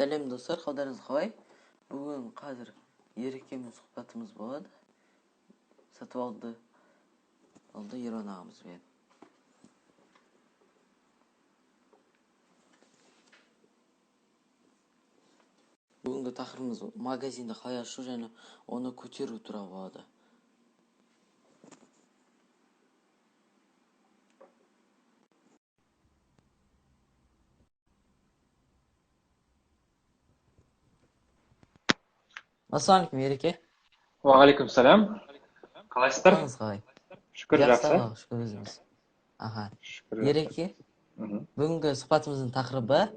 Сәлем достар, қалдарыңыз қалай? Бүгін қазір ерекемен сұхбатымыз болады. Сатып алды Ерлан ағамызбен. Бүгінгі тақырыбымыз магазинді қалай ашу және оны көтеру туралы болады. Ассалаумағалейкум, Ереке. Уағалейкум сәлем. Қалайсыздар? Қалыңыз қалай? Шүкір, Жақсы, жақсы. Аллаға шүкір өзіңіз. Шүкір, жақсы. Ереке, бүгінгі сұхбатымыздың тақырыбы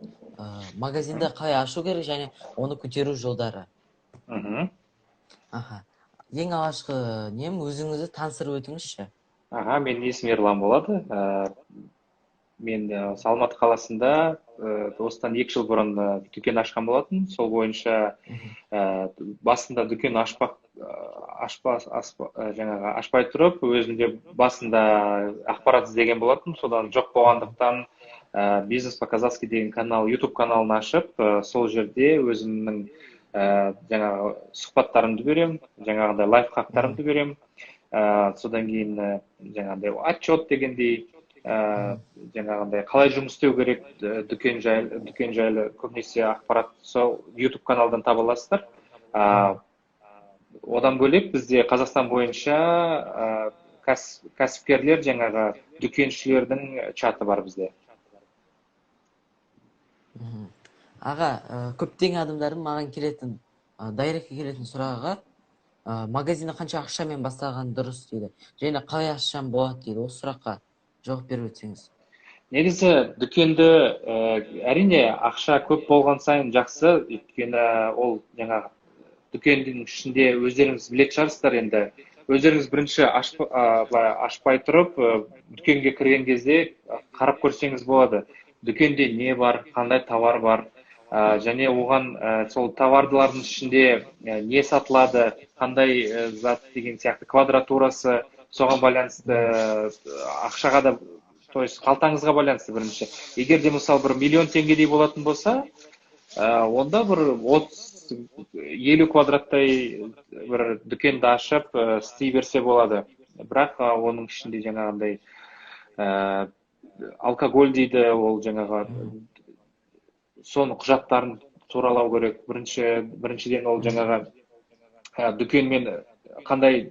магазинді қалай ашу керек және оны көтеру жолдары. Ең алғашқы өзіңізді таныстырып өтіңізші. Менің есімім Ерлан болады. Мен Алматы қаласында осыдан 2 жыл бұрын дүкен ашқан болатын. Сол бойынша басында дүкен ашпай тұрып, өзімде басында ақпарат іздеген болатын. Содан жоқ болғандықтан бизнес по-казахски деген канал, YouTube каналын ашып, сол жерде өзімнің жаңағы сұхбаттарымды берем, жаңағыдай лайфхактарымды берем. Содан кейін жаңағыдай отчет дегендей, жаңағындай қалай жұмыс істеу керек дүкен жайлы көбінесе ақпарат сол YouTube каналдан таба аласыздар. Одан бөлек бізде Қазақстан бойынша кәсіпкерлер жаңағы дүкеншілердің чаты бар бізде. Аға, көптеген адамдардың маған келетін, дайректке келетін сұрағы, магазинді қанша ақшамен бастаған дұрыс дейді. Және қалай ашсам болады дейді. Осы сұраққа жауап беріп өтсеңіз. Негізі дүкенді әрине ақша көп болған сайын жақсы, өйткені ол жаңағы дүкендің ішінде өздеріңіз білетін шығарсыздар енді. Өздеріңіз бірінші ашпай тұрып, дүкенге кірген кезде қарап көрсеңіз болады. Дүкенде не бар, қандай товар бар, және оған сол товарлардың ішінде не сатылады, қандай зат деген сияқты квадратурасы, соған байланысты ақшаға да, то есть қалтаңызға байланысты бірінші. Егер де мысалы бір миллион теңгедей болатын болса, онда бір 30-50 квадраттай бір дүкенді ашып істей берсе болады. Бірақ оның ішінде жаңағындай алкоголь дейді, ол жаңағы соны құжаттарын туралау керек. Біріншіден ол жаңағы дүкенмен қандай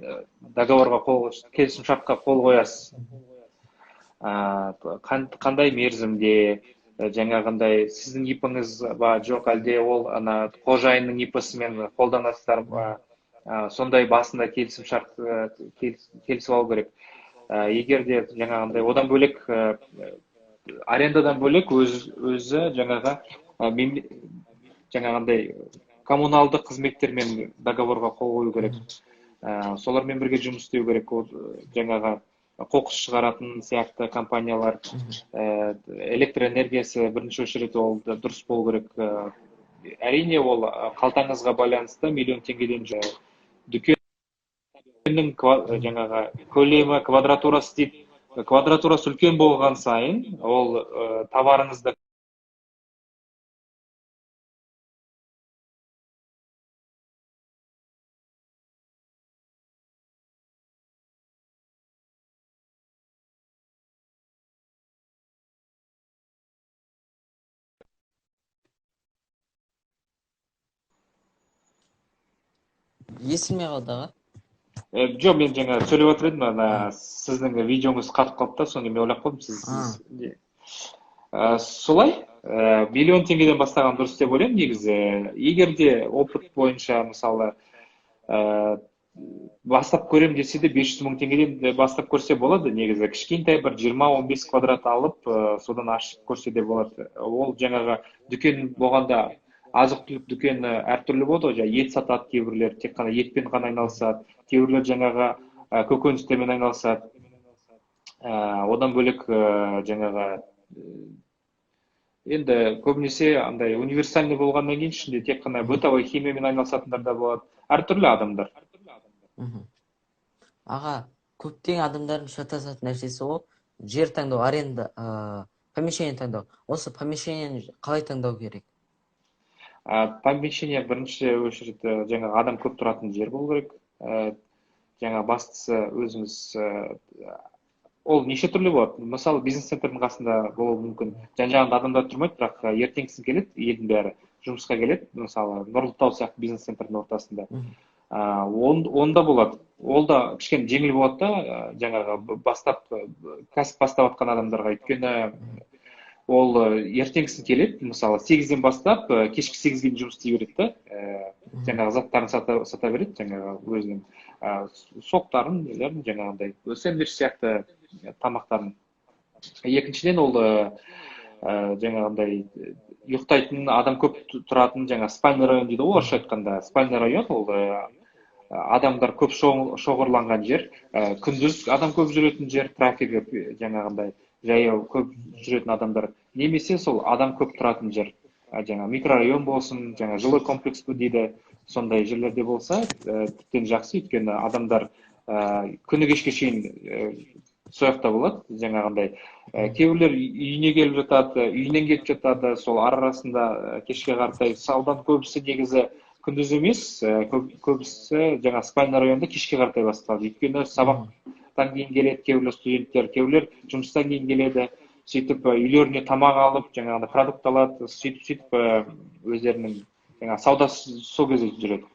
договорға келісімшартқа қол қоясыз, қандай мерзімде, жаңағындай сіздің ипіңіз ба жоқ, әлде ол қожайынның ипісімен қолданасыздар ба, сондай басында келісімшарт келісіп алу керек. Егер де жаңағындай одан бөлек арендадан бөлек өзі жаңағындай коммуналдық қызметтермен договорға қол қою керек. Солармен бірге жұмыс істеу керек. Жаңағы қоқыс шығаратын сияқты компаниялар, электроэнергиясы бірінші очередь ол дұрыс болу керек. Әрине ол қалтаңызға байланысты, миллион теңгеден дүкеннің жаңағы көлемі, квадратурасы дейді. Квадратурасы үлкен болған сайын, ол товарыңызды Естілмей қалды аға? Жоқ, мен жаңа сөйлеп отыр едім, сіздің видеоңыз қатып қалыпты, соны мен ойлап қалдым, сіз солай, миллион теңгеден бастаған дұрыс деп ойлаймын негізі. Егер де опыт бойынша, мысалы, бастап көрем десе де 500 мың теңгеден бастап көрсе болады. Негізі кішкентай бір 20-15 квадрат алып, содан ашып көрсе де болады. Ол жаңағы дүкен болғанда азық-түлік дүкені әртүрлі болады. Ет сатады, кейбіреулер тек қана етпен ғана айналысады, кейбіреулер жаңағы көкөністермен айналысады. Одан бөлек жаңағы енді көбінесе андай универсальный болғаннан кейін ішінде тек қана бытовой химиямен айналысатындар да болады. Әртүрлі адамдар. Аға, көптеген адамдардың шатасатын нәрсесі ол жер таңдау, аренда, помещение таңдау. Осы помещениені қалай таңдау керек? Помещение бірінші очередь жаңағы адам көп тұратын жер болу керек. Жаңа бастысы өзіміз ол неше түрлі болады. Мысалы, бизнес-центрдің қасында болуы мүмкін. Жан-жағында адамдар тұрмайды, бірақ ертеңгісін келеді, елдің бәрі жұмысқа келеді. Мысалы, Нұрлытау сияқты бизнес-центрдің ортасында. Онда болады. Ол да кішкене жеңіл болады да, жаңағы кәсіп бастап жатқан адамдарға. Өйткені ол ертеңгісін келеді, мысалы 8-ден бастап кешкі 8-ге дейін жұмыс істей береді да, жаңағы заттарын сата береді, жаңағы өзінің соқтарын, жаңағындай сэндвич сияқты тамақтарын. Екіншіден ол жаңағындай ұйықтайтын адам көп тұратын жаңа спальный район дейді, орысша айтқанда. Спальный район ол адамдар көп шоғырланған жер, күндіз адам көп жүретін жер, трафигі жаңағындай жаяу көп жүретін адамдар, немесе сол адам көп тұратын жер, жаңа микрорайон болсын, жаңа жилой комплекс дейді, сондай жерлерде болса, тіптен жақсы, өйткені адамдар күні кешке шейін сояқта болады, жаңағындай. Кейбіреулер үйіне келіп жатады, үйінен кетіп жатады, сол арасында кешке қаратай. Салдан көбісі негізі күндіз емес, көбісі жаңа спальный районда кешке қаратай басталады. Өйткені сабақтан кейін келеді кейбіреулер студенттер, кейбіреулер жұмыстан кейін келеді, сөйтіп үйлеріне тамақ алып, жаңағындай продукт алады, сөйтіп өздерінің жаңа саудасы сол кезде жүреді.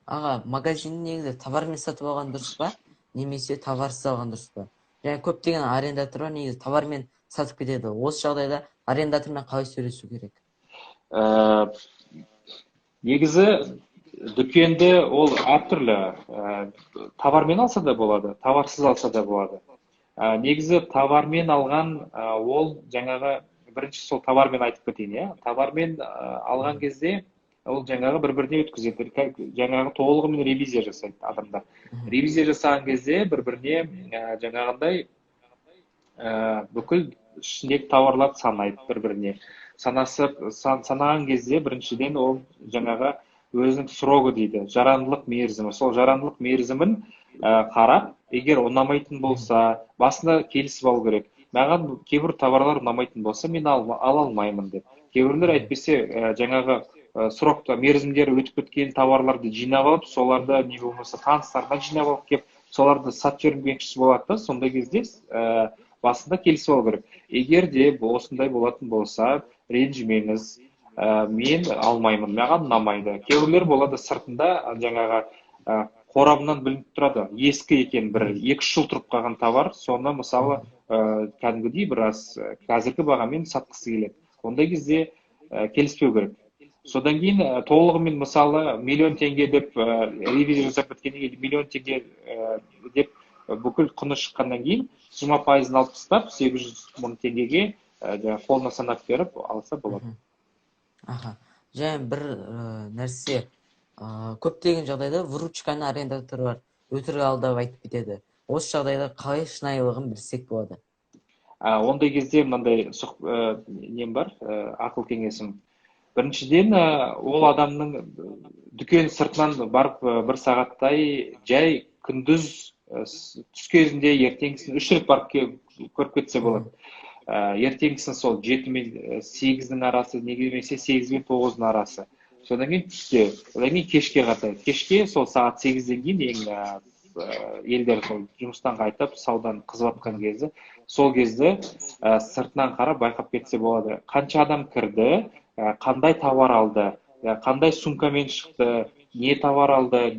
Аға, магазинді негізі товармен сатып алған дұрыс па, немесе товарсыз алған дұрыс па? Және көптеген арендатор бар, негізі товармен сатып кетеді. Осы жағдайда арендатормен қалай сөйлесу керек? Негізі дүкенді ол әртүрлі, товармен алса да болады, товарсыз алса да болады. Негізі товармен алған ол жаңағы бірінші сол товармен айтып кетейін, товармен алған кезде ол жаңағы бір-біріне өткізеді, жаңағы толығымен ревизия жасайды адамдар. Ревизия жасаған кезде бір-біріне жаңағындай бүкіл ішіндегі тауарларды санайды бір-біріне. Санаған кезде біріншіден ол жаңағы өзінің срогы дейді, жарамдылық мерзімі. Сол жарамдылық мерзімін қарап, егер ұнамайтын болса, басында келісіп алу керек. Маған кейбір товарлар ұнамайтын болса, мен ала алмаймын деп. Кейбіреулер әйтпесе жаңағы срокта мерзімдері өтіп кеткен товарларды жинап алып, соларды не болмаса таныстардан жинап алып келіп, соларды сатып жібермекші болады да, сондай кезде басында келісіп алу керек. Егер де осындай болатын болса, ренжімеңіз, мен алмаймын, маған ұнамайды. Кейбіреулер болады сыртында жаңағы қорабынан білініп тұрады, ескі екен, 1-2 жыл тұрып қалған товар, соны мысалы кәдімгідей біраз қазіргі бағамен сатқысы келеді. Ондай кезде келіспеу керек. Содан кейін толығымен мысалы миллион теңге деп ревизия жасап біткеннен кейін миллион теңге деп бүкіл құны шыққаннан кейін 20%-ын алып тастап 800 мың теңгеге қолына санап беріп алса болады. Және бір нәрсе, көптеген жағдайда выручканы арендатор бар, өтірік алдап айтып кетеді. Осы жағдайда қалай шынайылығын білсек болады? Ондай кезде мынандай нем бар, ақыл кеңесім. Біріншіден, ол адамның дүкен сыртынан барып 1 сағаттай жай күндіз түс кезінде ертеңгісін 3 рет барып көріп кетсе болады. Ертеңгісін сол 7 мен 8-дің арасы, немесе 8 мен 9-ның арасы. Содан кейін түсте, одан кейін кешке қаратай. Кешке сол сағат 8-ден кейін елдер жұмыстан қайтып, саудан қызып атқан кезде, сол кезде сыртынан қарап байқап кетсе болады. Қанша адам кірді, қандай товар алды, қандай сумкамен шықты, не товар алды,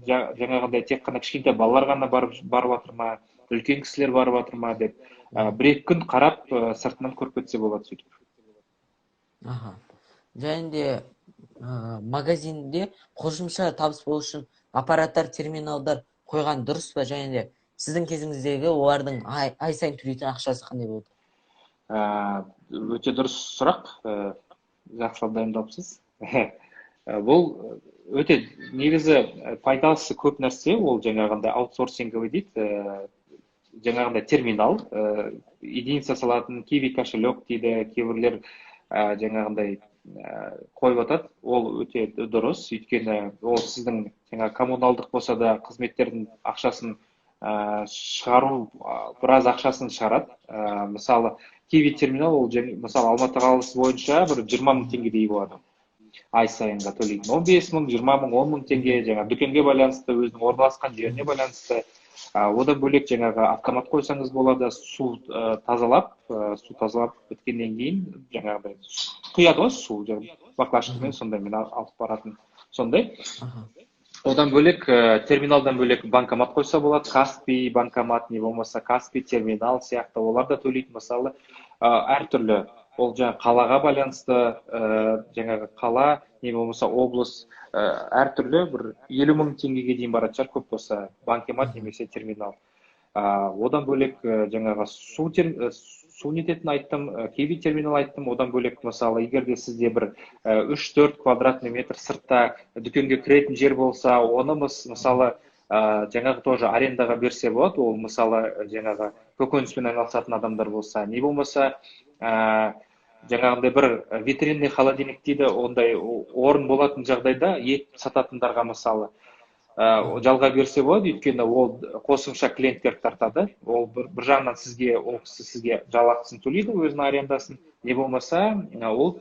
жаңағындай тек қана кішкентай балалар ғана барып жатыр ма, үлкен кісілер барып жатыр ма деп 1-2 күн қарап сыртынан көріп кетсе болады сөйтіп. Және де магазинде қосымша табыс болу үшін аппараттар, терминалдар қойған дұрыс па, және де сіздің кезіңіздегі олардың ай сайын төлейтін ақшасы қандай болды? Өте дұрыс сұрақ, жақсы дайындалыпсыз. Бұл өте негізі пайдасы көп нәрсе, ол жаңағындай аутсорсинговый дейді, жаңағындай терминал, единица салатын киви кошелек дейді, кейбірлер жаңағындай қойып атады, ол өте дұрыс, өйткені ол сіздің коммуналдық болса да қызметтердің ақшасын шығару, біраз ақшасын шығарады. Мысалы, Киви терминал ол мысалы Алматы қаласы бойынша бір 20 мың теңгедей болады. Ай сайынға төлейтін. 15 мың, 20 мың, 10 мың теңге жаңа дүкенге байланысты, өзінің орналасқан жеріне байланысты. Одан бөлек жаңағы автомат қойсаңыз болады, су тазалап біткеннен кейін жаңағыдай құяды ғой су, баклажкамен сондай алып баратын сондай. Одан бөлек терминалдан бөлек банкомат қойса болады, Каспий банкомат, не болмаса Каспий терминал сияқты олар да төлейтін. Мысалы әртүрлі ол жаңағы қалаға байланысты, жаңағы қала, не болмаса облыс, әртүрлі бір 50 мың теңгеге дейін баратын шығар, көп болса банкомат немесе терминал. Одан бөлек жаңағы су нететін айттым, Киви терминал айттым. Одан бөлек мысалы егер де сізде бір 3-4 квадратный метр сыртта дүкенге кіретін жер болса, оны мысалы жаңағы тоже арендаға берсе болады. Ол мысалы жаңағы көкөніспен айналысатын адамдар болса, не болмаса жаңағындай бір витринный холодильник дейді, ондай орын болатын жағдайда ет сататындарға мысалы жалға берсе болады, өйткені ол қосымша клиенттер тартады. Ол бір жағынан ол кісі сізге жалақысын төлейді, өзінің арендасын. Не болмаса ол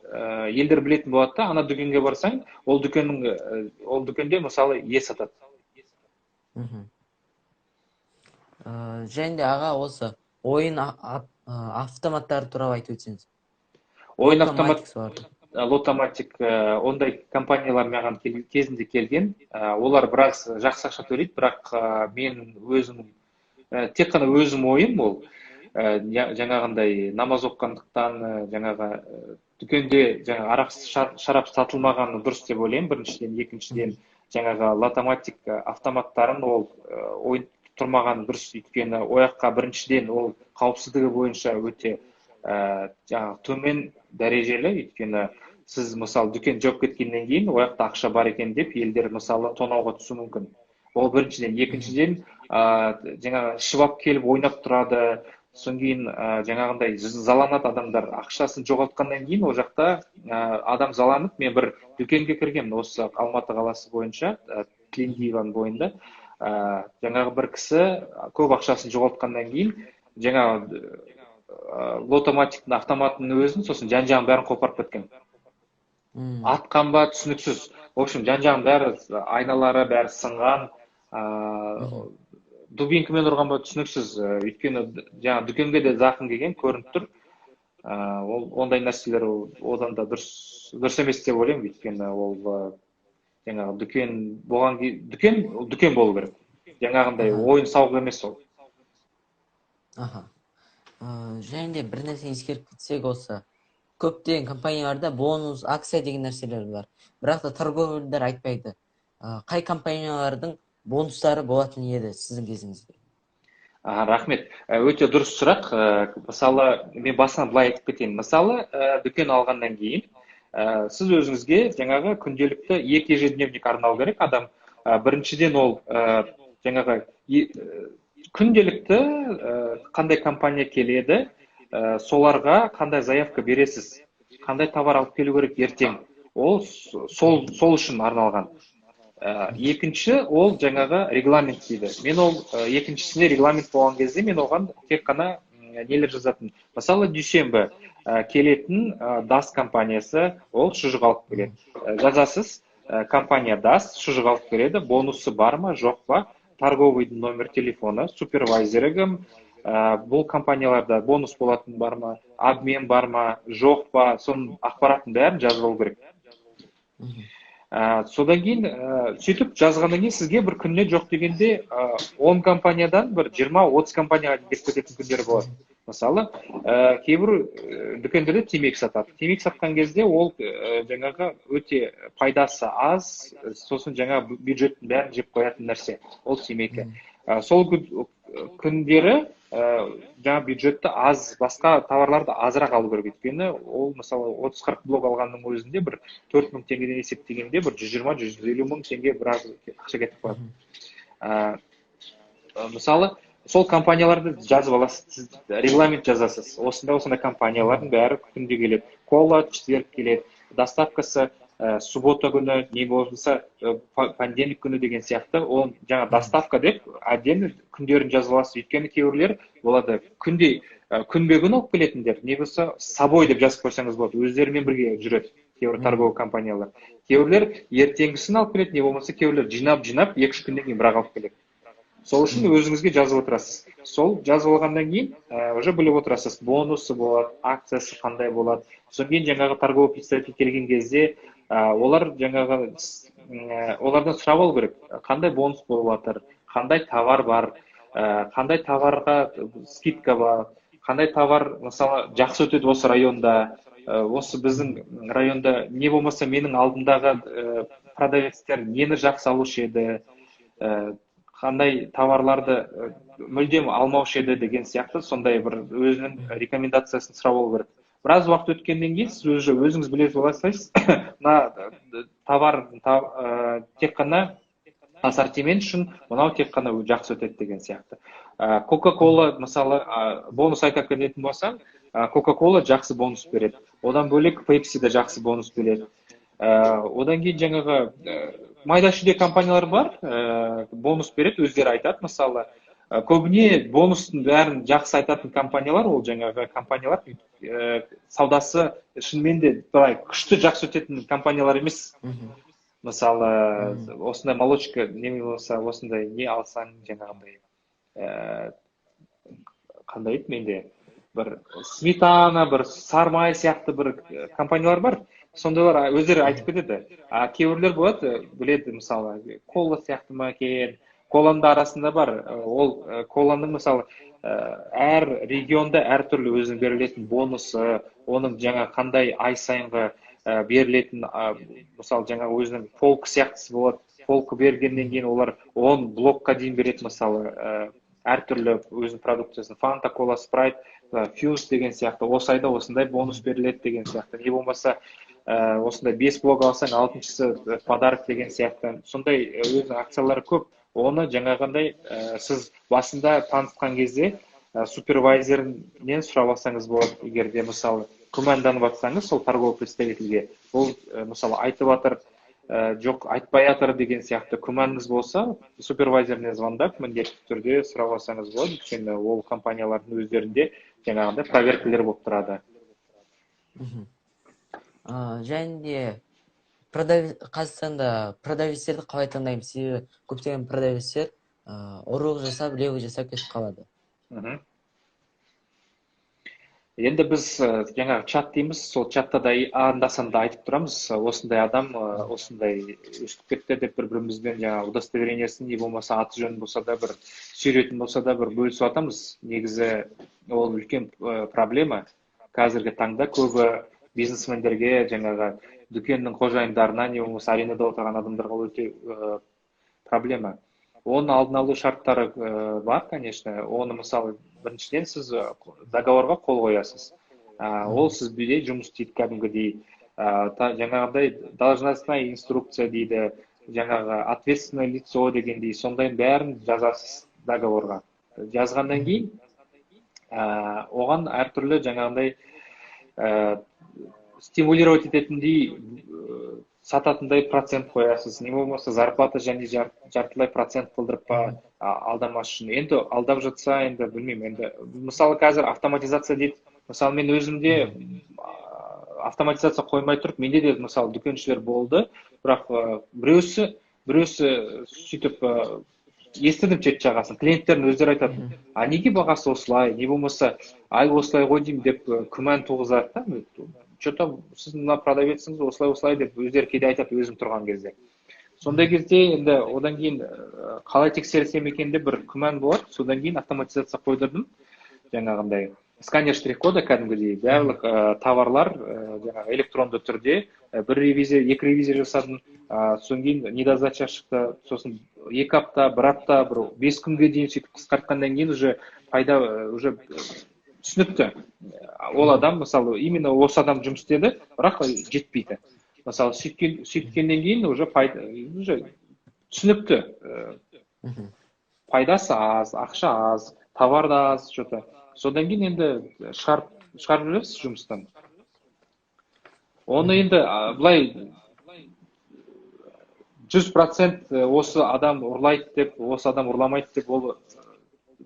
елдер білетін болады да, ана дүкенге барсаң, ол дүкенде мысалы ет сатады. Және де аға осы ойын автоматтары туралы айтып өтсеңіз. Ойын автомат, Лотоматик, ондай компаниялар маған кезінде келген. Олар біраз жақсы ақша төлейді, бірақ мен өзім, тек қана өзім ойым ол, жаңағындай намаз оққандықтан, жаңағы дүкенде арақ шарап сатылмағаны дұрыс деп ойлаймын, біріншіден. Екіншіден, жаңағы Лотоматик автоматтарын ол ойын тұрмаған дұрыс, өйткені ояққа біріншіден ол қауіпсіздігі бойынша өте төмен дәрежелі, өйткені сіз мысалы дүкен жауып кеткеннен кейін ояқта ақша бар екен деп елдер мысалы тонауға түсу мүмкін. Ол біріншіден. Екіншіден, жаңағы ішіп келіп ойнап тұрады, содан кейін жаңағындай заланады адамдар. Ақшасын жоғалтқаннан кейін ол жақта адам заланып, мен бір дүкенге кіргем, осы Алматы қаласы бойынша, Тлендиеваның бойында. Жаңағы бір кісі көп ақшасын жоғалтқаннан кейін, жаңағы Лотоматиктің автоматының өзін, сосын жан-жағын бәрін қопарып кеткен. Атқан ба, түсініксіз. В общем, жан-жағын бәрі, айналары бәрі сынған, дубинкамен ұрған ба, түсініксіз. Өйткені жаңа дүкенге де зақым келген көрініп тұр. Ондай нәрселер одан да дұрыс емес деп ойлаймын, өйткені ол жаңағы дүкен болу керек. Жаңағындай ойын сауық емес ол. Және де бір нәрсе ескеріп кетсек осы, көптеген компанияларда бонус, акция деген нәрселер бар. Бірақ та торговельдер айтпайды. Қай компаниялардың бонустары болатын еді сіздің кезіңізде? Рахмет. Өте дұрыс сұрақ. Мысалы, мен басынан былай айтып кетейін. Мысалы, дүкен алғаннан кейін, сіз өзіңізге жаңағы күнделікті 2 ежедневник арнау керек адам. Біріншіден ол жаңағы күнделікті қандай компания келеді, соларға қандай заявка бересіз, қандай товар алып келу керек ертең. Ол сол үшін арналған. Екінші, ол жаңағы регламент дейді. Мен ол екіншісіне регламент болған кезде, мен оған тек қана нелер жазатын. Мысалы, дүйсенбі келетін DAS компаниясы, ол шұжық алып келеді. Жазасыз, компания DAS шұжық алып келеді, бонусы бар ма, жоқ па, торговый номер телефона, супервайзері кім, бұл компанияларда бонус болатын бар ма, обмен бар ма, жоқ па, соның ақпаратын бәрін жазып алу керек. Содан кейін, сөйтіп жазғаннан кейін сізге бір күнне жоқ дегенде 10 компаниядан бір 20-30 компанияға келіп кететін күндері болады. Мысалы, кейбір дүкендерде темекі сатады. Темекі сатқан кезде ол жаңағы өте пайдасы аз, сосын жаңа бюджеттің бәрін жеп қоятын нәрсе. Ол темекі. Сол күндері жаңа бюджетті аз, басқа товарларды азырақ алу керек. Өйткені ол мысалы 30-40 блок алғанның өзінде бір 4 мың теңгеден есептегенде бір 120-150 мың теңге біраз ақша кетіп қалады. Мысалы, сол компанияларды жазып аласыз, регламент жазасыз. Осындай компаниялардың бәрі күнде келеді. Кола четверг келеді, доставкасы суббота күні не болмаса понедельник күні деген сияқты ол жаңа доставка деп отдельно күндерін жазып аласыз. Өйткені кейбіреулер болады күнбе күн алып келетіндер, не болса с собой деп жазып қойсаңыз болады, өздерімен бірге жүреді кейбір торговый компаниялар. Кейбіреулер ертеңгісін алып келеді, не болмаса кейбіреулер жинап 2-3 күннен кейін бірақ алып келеді. Сол үшін өзіңізге жазып отырасыз. Сол жазып алғаннан кейін уже біліп отырасыз, бонусы болады, акциясы қандай болады. Содан кейін жаңағы торговый представитель келген кезде олар жаңағы олардан сұрап алу керек, қандай бонус болып жатыр, қандай товар бар, қандай товарға скидка бар, қандай товар мысалы жақсы өтеді осы районда, осы біздің районда не болмаса менің алдымдағы продавецтер нені жақсы алушы еді, қандай товарларды мүлдем алмаушы еді деген сияқты сондай бір өзінің рекомендациясын сұрап алу керек. Біраз уақыт өткеннен кейін сіз өзіңіз біле саласыз, мына товар тек қана ассортимент үшін, мынау тек қана жақсы өтеді деген сияқты. Кока-кола мысалы бонус айта кететін болсам, Кока-кола жақсы бонус береді. Одан бөлек Pepsi де жақсы бонус береді. Одан кейін жаңағы майда-шүйде компаниялар бар, бонус береді, өздері айтады. Мысалы, көбіне бонустың бәрін жақсы айтатын компаниялар, ол жаңағы компаниялар саудасы шынымен де күшті жақсы өтетін компаниялар емес. Мысалы, осындай молочка, неме болса, осындай не алсаң жаңағындай, қандай еді менде, бір сметана, бір сармай сияқты бір компаниялар бар. Сондайлар өздері айтып кетеді. Кейбіреулер болады, біледі, мысалы, кола сияқты ма екен, коланың арасында бар. Ол коланың мысалы әр регионда әртүрлі өзінің берілетін бонусы, оның жаңа қандай ай сайынғы берілетін, мысалы жаңа өзінің полк сияқтысы болады. Полк бергеннен кейін олар 10 блокқа дейін береді, мысалы, әртүрлі өзінің продукциясын. Фанта, кола, спрайт, фьюз деген сияқты. Осы айда осындай бонус беріледі деген сияқты. Не болмаса осындай 5 блок алсаң, 6-шысы подарок деген сияқты. Сондай өзінің акциялары көп. Оны жаңағындай сіз басында танысқан кезде супервайзерінен сұрап алсаңыз болады. Егер де мысалы күмәнданып жатсаңыз сол торговый представительге, ол мысалы айтып жатыр, жоқ айтпай жатыр деген сияқты күмәніңіз болса, супервайзеріне звондап міндетті түрде сұрап алсаңыз болады. Өйткені ол компаниялардың өздерінде жаңағындай проверкалер болып тұрады. Және де Қазақстанда продавецтерді қалай таңдаймыз? Себебі көптеген продавецтер ұрлық жасап, левый жасап кетіп қалады. Енді біз жаңағы чат дейміз, сол чатта да анда-санда айтып тұрамыз, осындай адам осындай өстіп кетті деп бір-бірімізбен жаңағы удостоверениесін, не болмаса аты жөнін болса да бір сүйретін болса да бір бөлісіп атамыз. Негізі ол үлкен проблема. Қазіргі таңда көбі бизнесмендерге жаңағы дүкеннің қожайындарына, не болмаса аренада отырған адамдарға өте проблема. Оның алдын алу шарттары бар, конечно. Оны мысалы біріншіден сіз договорға қол қоясыз. Ол сізбе жұмыс істейді кәдімгідей. Жаңағыдай должностная инструкция дейді, жаңағы ответственное лицо дегендей, сондай бәрін жазасыз договорға. Жазғаннан кейін оған әртүрлі жаңағыдай стимулировать ететіндей сататындай процент қоясыз. Не болмаса зарплата және жартылай процент қылдырып па алдамас үшін. Енді алдап жатса, енді білмеймін. Енді мысалы қазір автоматизация дейді. Мысалы мен өзімде автоматизация қоймай тұрып, менде де мысалы дүкеншілер болды, бірақ біреусі сөйтіп естідім чет жағасын. Клиенттердің өздері айтады, неге бағасы осылай, не болмаса ай осылай ғой деймін деп күмән туғызады да. Что-то сіз мына продавецсіңіз, осылай деп өздері кейде айтады өзім тұрған кезде. Сондай кезде енді одан кейін қалай тексерсем екен деп бір күмән болады. Содан кейін автоматизация қойдырдым. Жаңағындай сканер штрих-кода кәдімгідей барлық товарлар жаңағы электронды түрде бір ревизия, 2 ревизия жасадым. Содан кейін недозача шықты. Сосын 2 апта, 1 апта, 5 күнге дейін сөйтіп қысқартқаннан кейін уже пайда уже түсінікті. Ол адам, мысалы, именно осы адам жұмыс істеді, бірақ жетпейді. Мысалы, сөйткеннен кейін уже түсінікті. Пайдасы аз, ақша аз, товар да аз, что-то. Содан кейін енді шығарып жүресіз жұмыстан. Оны енді былай 100% осы адам ұрлайды деп, осы адам ұрламайды деп, ол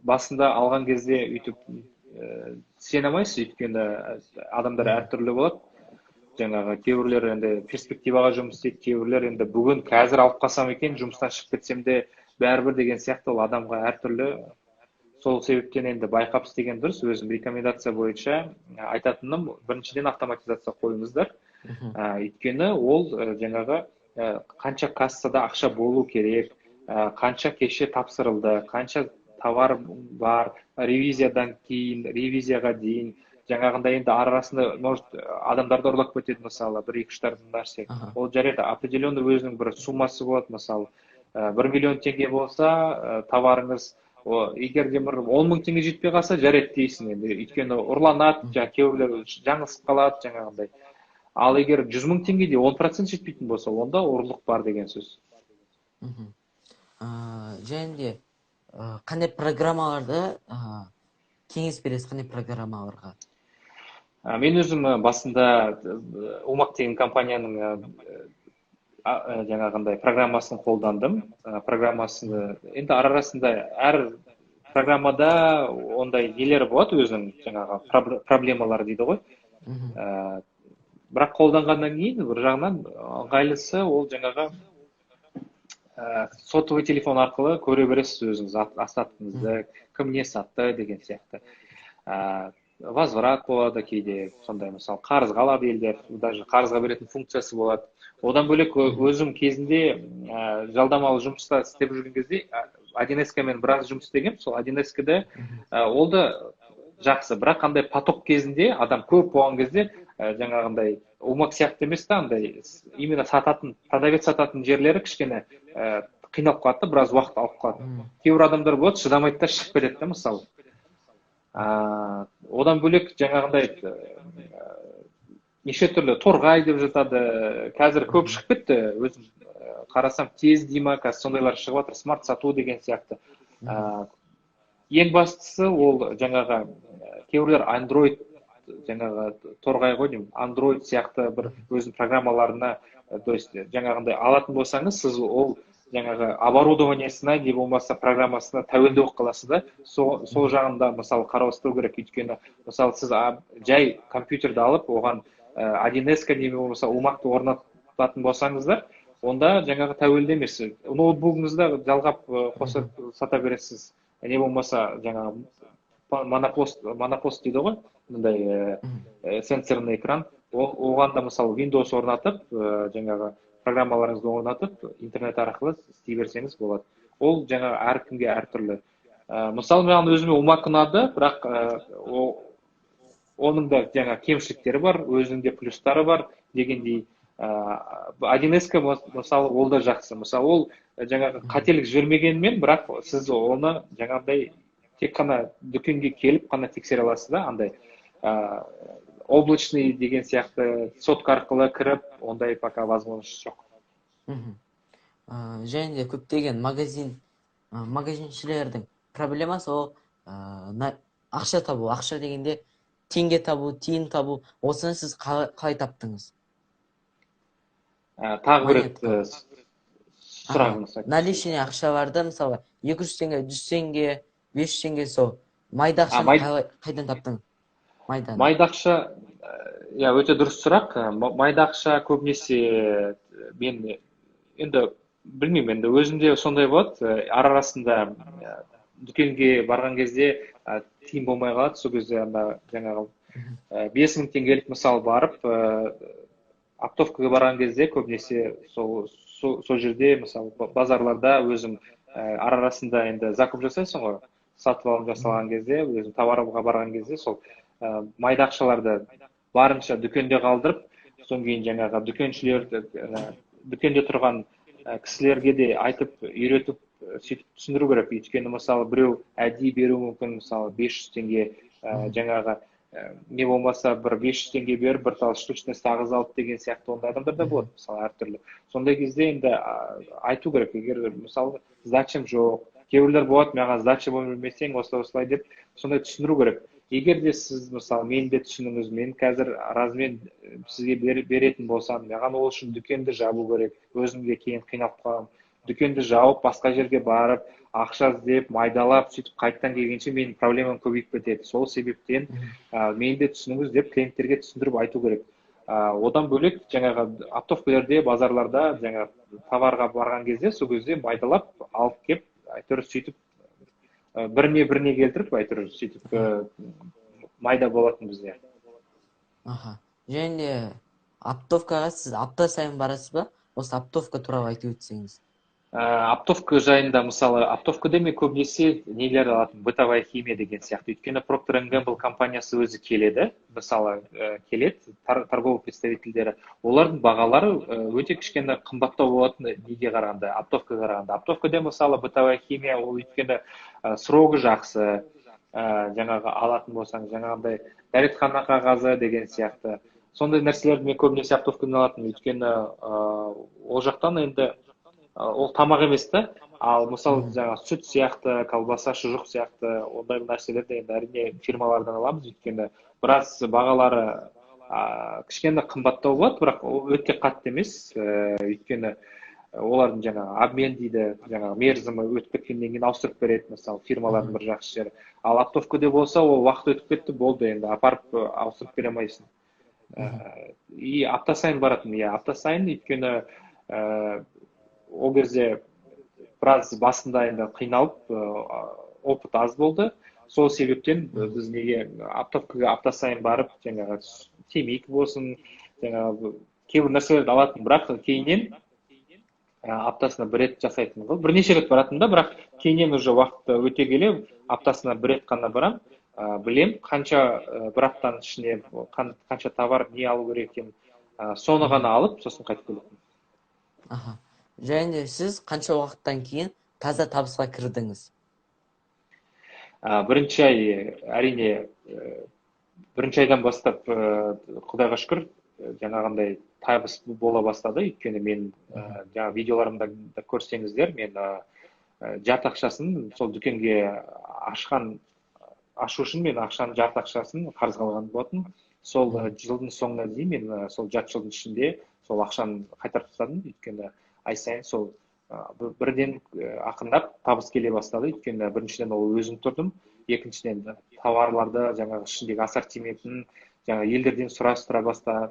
басында алған кезде үйтіп сене алмайсыз, өйткені адамдар әртүрлі болады. Жаңағы кейбіреулер енді перспективаға жұмыс істейді, кейбіреулер енді бүгін қазір алып қалсам екен, жұмыстан шығып кетсем де бәрібір деген сияқты, ол адамға әртүрлі. Сол себептен енді байқап істеген дұрыс. Өзім рекомендация бойынша айтатыным, біріншіден автоматизация қойыңыздар. Өйткені ол жаңағы қанша кассада ақша болу керек, қанша кеше тапсырылды, қанша товар бар, ревизиядан кейін, ревизияға дейін, жаңағындай енді арасында может адамдарды ұрлап кетеді, мысалы, бір-екі штардың нәрсе. Ол жарайды, определенный өзінің бір суммасы болады, мысалы, 1 миллион теңге болса, товарыңыз, егер де бір 10 мың теңге жетпей қалса, жарайды дейсің енді, өйткені ұрланады, кейбіреулер жаңылысып қалады, жаңағындай. Ал егер 100 мың теңгеде 10% жетпейтін болса, онда ұрлық бар деген сөз. Және де қандай программаларды кеңес бересіз, қандай программаларға? Мен өзім басында Умак деген компанияның жаңағындай программасын қолдандым. Программасында енді арасында әр программада ондай нелері болады, өзінің жаңағы проблемалар дейді ғой. Бірақ қолданғаннан кейін бір жағынан ыңғайлысы ол жаңағы сотовый телефон арқылы көре бересіз өзіңіз сатқаныңызды, кім не сатты деген сияқты. Возврат болады кейде, сондай мысалы қарызға алады елдер, даже қарызға беретін функциясы болады. Одан бөлек өзім кезінде жалдамалы жұмыста істеп жүрген кезде 1С-мен біраз жұмыс істегем. Сол 1С-де ол да жақсы, бірақ қандай поток кезінде, адам көп болған кезде жаңағындай Умак сияқты емес та, андай именно сататын, продавец сататын жерлері кішкене қиналып қалады, біраз уақыт алып қалады. Кейбір адамдар болады, шыдамайды да шығып кетеді, мысалы. Одан бөлек жаңағындай неше түрлі торғай деп жатады, қазір көп шығып кетті, өзім қарасам тез дейма, қазір сондайлар шығып жатыр, смарт сату деген сияқты. Ең бастысы ол жаңағы кейбіреулер Android, жаңағы торғай ғой деймін, Android сияқты бір өзінің программаларына, то есть жаңағындай алатын болсаңыз, сіз ол жаңағы оборудованиесіне, не болмаса программасына тәуелді болып қаласыз да, сол жағында мысалы қарастыру керек. Өйткені мысалы сіз жай компьютерді алып, оған 1С не болмаса Умакты орнататын болсаңыздар, онда жаңағы тәуелді емес. Ноутбугыңызда жалғап қосып сата бересіз. Не болмаса жаңағы монопост дейді ғой, мындай сенсорный экран. Оғанда мысалы Windows орнатып, жаңағы программаларыңызды орнатып, интернет арқылы істей берсеңіз болады. Ол жаңағы әркімге әртүрлі. Мысалы, маған өзіме Умак ұнады, бірақ оның да жаңа кемшіліктері бар, өзінің де плюстары бар дегендей. 1С мысалы ол да жақсы. Мысалы, ол жаңағы қателік жібермегенмен, бірақ сіз оны жаңағыдай тек қана дүкенге келіп қана тексере аласыз да, андай облачный деген сияқты сотка арқылы кіріп, ондай пока возможность жоқ. Және де көптеген магазиншілердің проблемасы ол ақша табу. Ақша дегенде теңге табу, тиын табу. Осыны сіз қалай таптыңыз? Тағы бір сұрағыңыз. Наличный ақшаларды, мысалы, 200 теңге, 100 теңге, 500 теңге сол. Майда ақшаны қайдан таптың? Майда ақша, өте дұрыс сұрақ. Майда ақша көбінесе мен енді білмеймін, енді өзімде сондай болады. Арасында дүкенге барған кезде тиын болмай қалады. Сол кезде жаңағы 5000 теңгелік мысалы барып, оптовкаға барған кезде көбінесе сол жерде, мысалы, базарларда өзім арасында енді закуп жасайсың ғой, сатып алым жасалған кезде, өзім товарға барған кезде, сол майда ақшаларды барынша дүкенде қалдырып, содан кейін жаңағы дүкеншілерді, дүкенде тұрған кісілерге де айтып, үйретіп, сөйтіп түсіндіру керек. Өйткені мысалы біреу әдейі беру мүмкін, мысалы 500 теңге жаңағы не болмаса бір 500 теңге беріп, бір тал штучный сағыз алып деген сияқты ондай адамдар да болады, мысалы, әртүрлі. Сондай кезде енді айту керек, егер мысалы сдачам жоқ, кейбіреулер болады, маған сдача бермесең осылай деп, сондай түсіндіру керек. егер де сіз мысалы мені де түсініңіз, мен қазір размен сізге беретін болсам, маған ол үшін дүкенді жабу керек, өзімге кейін қиналып қаламын. Дүкенді жауып басқа жерге барып ақша іздеп майдалап сөйтіп қайттан келгенше менің проблемам көбейіп кетеді. Сол себептен мені де түсініңіз деп клиенттерге түсіндіріп айту керек. Одан бөлек жаңағы оптовкалерде, базарларда жаңағы товарға барған кезде сол кезде майдалап алып келіп әйтеуір сөйтіп біріне келтіріп әйтеуір сөйтіп майда болатын бізде. Аха. Және де оптовкаға сіз апта сайын барасыз ба? Осы оптовка туралы айтып өтсеңіз. Оптовка жайында мысалы, оптовкада мен көбінесе нелер алатын, бытовая химия деген сияқты. Өйткені Procter & Gamble компаниясы өзі келеді, мысалы келеді, торговый представительдері. Олардың бағалары өте кішкене қымбаттау болатын неге қарағанда, оптовкаға қарағанда. Оптовкада мысалы бытовая химия, ол өйткені срогы жақсы, жаңағы алатын болсаң, жаңағындай дәретхана қағазы деген сияқты. Сондай нәрселерді мен көбінесе оптовкадан алатын, өйткені ол жақтан енді ол тамақ емес та, ал мысалы жаңағы сүт сияқты, колбаса, шұжық сияқты, ондай нәрселерді енді әрине фирмалардан аламыз, өйткені біраз бағалары кішкене қымбаттау болады, бірақ ол өте қатты емес, өйткені олардың жаңағы обмен дейді, жаңағы мерзімі өтіп кеткеннен кейін ауыстырып береді, мысалы фирмалардың бір жақсы жері. Ал оптовкада болса, ол уақыт өтіп кетті, болды, енді апарып ауыстырып бере алмайсың. И апта сайын баратын, иә, апта сайын, өйткені ол кезде біраз басында енді қиналып, опыт аз болды. Сол себептен біз неге оптовкаға апта сайын барып, жаңағы темекі болсын, жаңағы кейбір нәрселерді алатын, бірақ кейіннен аптасына бір рет жасайтын ғой. Бірнеше рет баратын да, бірақ кейіннен уже уақыт өте келе аптасына бір рет қана барам, білем қанша бір аптаның ішіне қанша товар не алу керек екенін, соны ғана алып, сосын қайтып келетін. Аха. Және де сіз қанша уақыттан кейін таза табысқа кірдіңіз? Бірінші ай, әрине, бірінші айдан бастап, құдайға шүкір, жаңағындай табыс бола бастады. Өйткені мен жаңа видеоларымда көрсеңіздер, мен жарты ақшасын сол дүкенге ашу үшін мен ақшаның жарты ақшасын қарызға алған болатын. Сол жылдың соңына дейін мен сол жарты жылдың ішінде сол ақшаны қайтарып тастадым. Өйткені ай сайын сол бірден ақырындап табыс келе бастады. Өйткені біріншіден ол өзім тұрдым, екіншіден товарларды, жаңағы ішіндегі ассортиментін, жаңа елдерден сұрастыра бастады.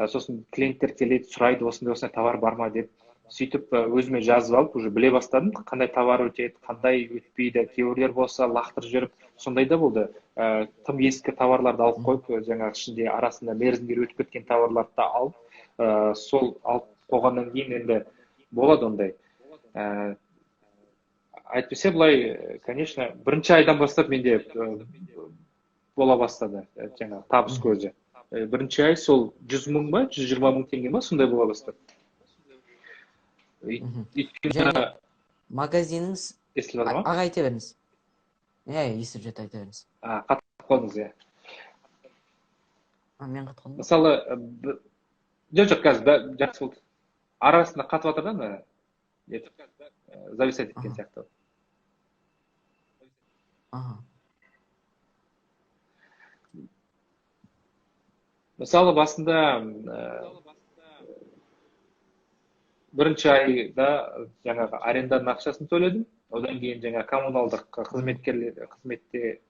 Сосын клиенттер келеді, сұрайды, осындай товар бар ма деп. Сөйтіп өзіме жазып алып, уже біле бастадым, қандай товар өтеді, қандай өтпейді. Кейбіреулер болса лақтырып жүріп, сондай да болды. Тым ескі товарларды алып қойып, жаңағы ішінде арасында мерзімдері өтіп кеткен товарларды да алып, сол алып қойғаннан кейін енді болады ондай. Әйтпесе былай, конечно, бірінші айдан бастап менде бола бастады, жаңағы табыс көзі. Бірінші ай сол 100 мың ба, 120 мың теңге ма, сондай бола бастады. Және магазиніңіз... Естіліп жатыр ма? Аға айта беріңіз. Естіп жеті айта беріңіз. Қатып қалдыңыз, иә. Мен қатып қалдым ба? Мысалы, жоқ, қазір жақсы болды. Арасында қатып жатыр да, зависать еткен сияқты. Мысалы, басында бірінші айда жаңағы аренданың ақшасын төледім, одан кейін жаңа коммуналдық қызметте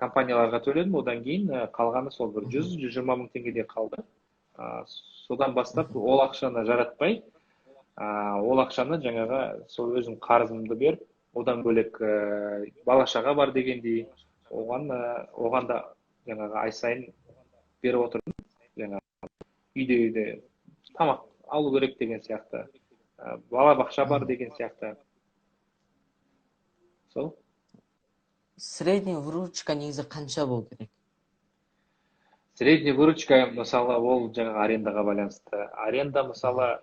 компанияларға төледім, одан кейін қалғаны сол бір 100-120 мың теңгеде қалды. Содан бастап ол ақшаны жаратпай, ол ақшаны жаңағы сол өзім қарызымды беріп, одан бөлек бала-шаға бар дегендей, оған да жаңағы ай сайын беріп отырдым, жаңағы үйде тамақ алу керек деген сияқты, бала бақша бар деген сияқты. Сол. Средний выручка негізі қанша болу керек? Средний выручка, мысалы, ол жаңағы арендаға байланысты. Аренда, мысалы,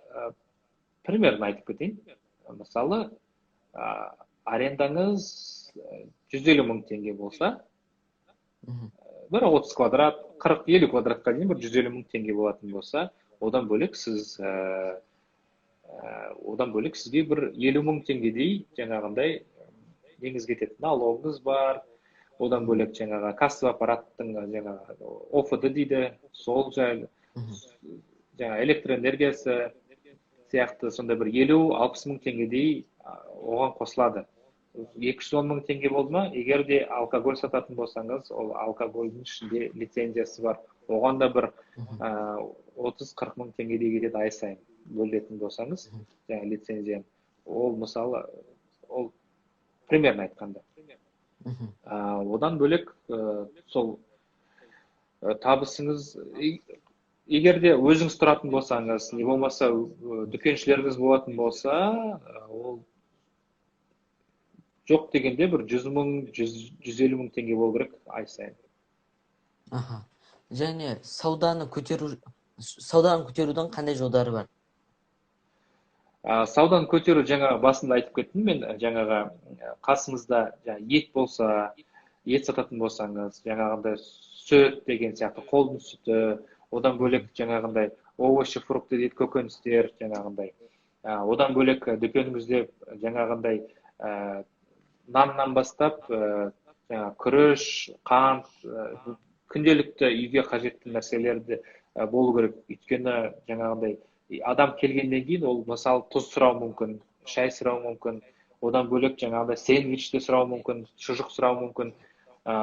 примерно айтып кетейін. Мысалы, арендаңыз 150 мың теңге болса, бір 30 квадрат, 40-50 квадратқа дейін бір 150 мың теңге болатын болса, одан бөлек сізге бір 50 мың теңгедей жаңағындай неңіз кетеді, налогыңыз бар, одан бөлек жаңағы кассовый аппараттың жаңағы ОФД дейді, сол жайлы, жаңағы электр энергиясы сияқты сондай бір 50-60 мың теңгедей оған қосылады. 210 мың теңге болды ма, егер де алкоголь сататын болсаңыз, ол алкогольдің ішінде лицензиясы бар. Оған да бір 30-40 мың теңгедей кетеді ай сайын бөлетін болсаңыз, жаңа лицензия. Ол мысалы, ол примерно айтқанда. Одан бөлек сол табысыңыз, егер де өзіңіз тұратын болсаңыз, не болмаса дүкеншілеріңіз болатын болса, ол жоқ дегенде бір 100 мың, 150 мың теңге болу керек ай сайын. Аха. Және сауданы көтерудің қандай жолдары бар? Сауданы көтеру жаңа басында айтып кеттім мен, жаңаға қасыңызда ет болса, ет сататын болсаңыз, жаңағындай сүт деген сияқты қолдың сүті, одан бөлек жаңағындай овощи, фрукты дейді, көкөністер жаңағындай. Одан бөлек дүкеніңізде жаңағындай наннан бастап, жаңа күріш, қант, күнделікті үйге қажетті нәрселерді болу керек. Өйткені жаңағындай адам келгеннен кейін ол мысалы тұз сұрауы мүмкін, шай сұрауы мүмкін, одан бөлек жаңағындай сэндвичті сұрауы мүмкін, шұжық сұрауы мүмкін.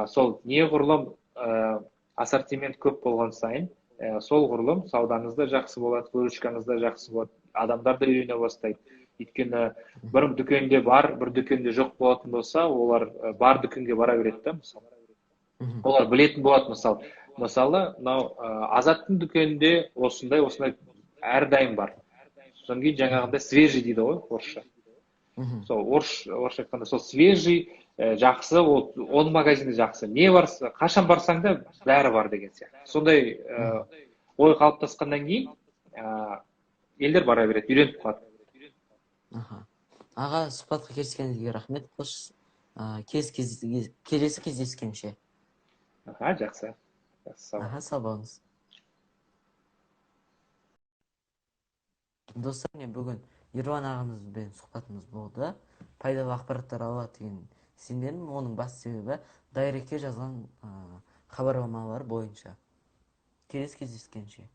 Сол неғұрлым ассортимент көп болған сайын, сол ғұрлым саудаңыз да жақсы болады, выручкаңыз да жақсы болады, адамдар да үйрене бастайды. Өйткені бір дүкенде бар, бір дүкенде жоқ болатын болса, олар бар дүкенге бара береді да, мысалы. Олар білетін болады, мысалы. Мысалы, мынау Азаттың дүкенінде осындай әрдайым бар. Содан кейін жаңағындай свежий дейді ғой, орысша. Сол орысша айтқанда сол свежий жақсы, оның магазині жақсы. Не барса, қашан барсаң да бәрі бар деген сияқты. Сондай ой қалыптасқаннан кейін елдер бара береді, үйреніп қалады. Аға, сұхбатқа келіскеніңізге рахмет. Қош, келесі кездескенше. Жақсы. Сау болыңыз. Достар, бүгін Ерлан ағамызбен сұхбатымыз болды. Пайдалы ақпараттар алады деген сендерім. Оның бас себебі дайрекке жазған хабарламалар бойынша. Келесі кездескенше.